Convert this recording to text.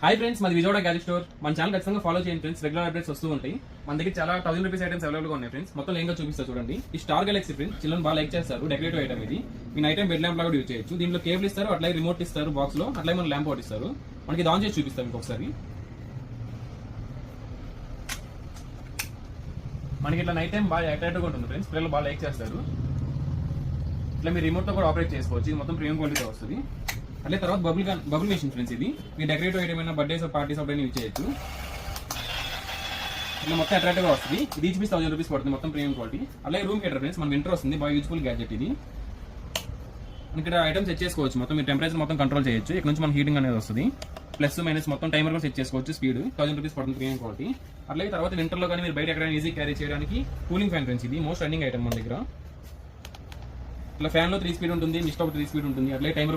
Hi friends, మాది Vijayawada gadget store. మన channel ఖచ్చితంగా ఫాలో చేయండి ఫ్రెండ్స్. రెగ్యులర్ అప్డేట్స్ వస్తూ ఉంటాయి. మన దగ్గర చాలా 1000 రూపీస్ ఐటమ్స్ అవైలబుల్ గా ఉన్నాయి ఫ్రెండ్స్. మొత్తం లేంగా చూపిస్తా చూడండి. ఈ స్టార్ గెలాక్సీ ఫ్రెండ్స్ చిల్డ్రన్ బాగా లైక్ చేస్తారు. డెకరేటివ్ ఐటమ్ ఇది. మీ నైట్ టైం బెడ్ ల్యాంప్ లాగా యూజ్ చేయొచ్చు. దీంట్లో కేబుల్ ఇస్తారు, అట్లాగే రిమోట్ ఇస్తారు బాక్స్ లో, అట్లాగే మన ల్యాంప్ ఒకటి ఇస్తారు. మనకి ఆన్ చేసి చూపిస్తాం ఇంకొకసారి. మనకి ఇట్లా నైట్ టైం బాగా అట్రాక్టివ్ గా ఉంటుంది ఫ్రెండ్స్. పిల్లలు బాగా లైక్ చేస్తారు. ఇట్లా మీరు రిమోట్ తో కూడా ఆపరేట్ చేసుకోవచ్చు. ఇది మొత్తం ప్రీమియం క్వాలిటీతో వస్తుంది. అట్లే తర్వాత బబుల్ మెషిన్ ఫ్రెండ్స్. ఇది మీ డెకరేటివ్ ఐటమ్ అయినా బర్త్డేస్ పార్టీస్ అప్పుడు యూజ్ చేయొచ్చు. ఇట్లా మొత్తం అట్రాక్టివ్ గా వస్తుంది. ఇది ఈచ్ పీస్ 1000 రూపీస్ పడుతుంది. మొత్తం ప్రీమియం క్వాలిటీ. అలాగే రూమ్ హీటర్ ఫ్రెండ్స్, మన వింటర్ వస్తుంది. బాగా యూజ్ఫుల్ గ్యాడ్జెట్ ఇది. ఇక్కడ ఐటమ్ సెట్ చేసుకోవచ్చు. మొత్తం మీరు టెంపరేచర్ మొత్తం కంట్రోల్ చేయొచ్చు. ఇక్కడ నుంచి మన హీటింగ్ అనేది వస్తుంది. ప్లస్ మైనస్ మొత్తం టైమర్ కూడా సెట్ చేసుకోవచ్చు. స్పీడ్ 1000 రూపీస్ పడుతుంది ప్రీమియం క్వాలిటీ. అట్లాగే తర్వాత వింటర్ లో కానీ మీరు బయట ఎక్కడైనా ఈజీ క్యారీ చేయడానికి కూలింగ్ ఫ్యాన్ ఫ్రెండ్స్. ఇది మోస్ట్ రన్నింగ్ ఐటమ్ మన దగ్గర. ఇట్లా ఫ్యాన్ లో 3 స్పీడ్ ఉంటుంది, మిస్ట్ ఒక 3 స్పీడ్ ఉంటుంది. అట్లే టైమర్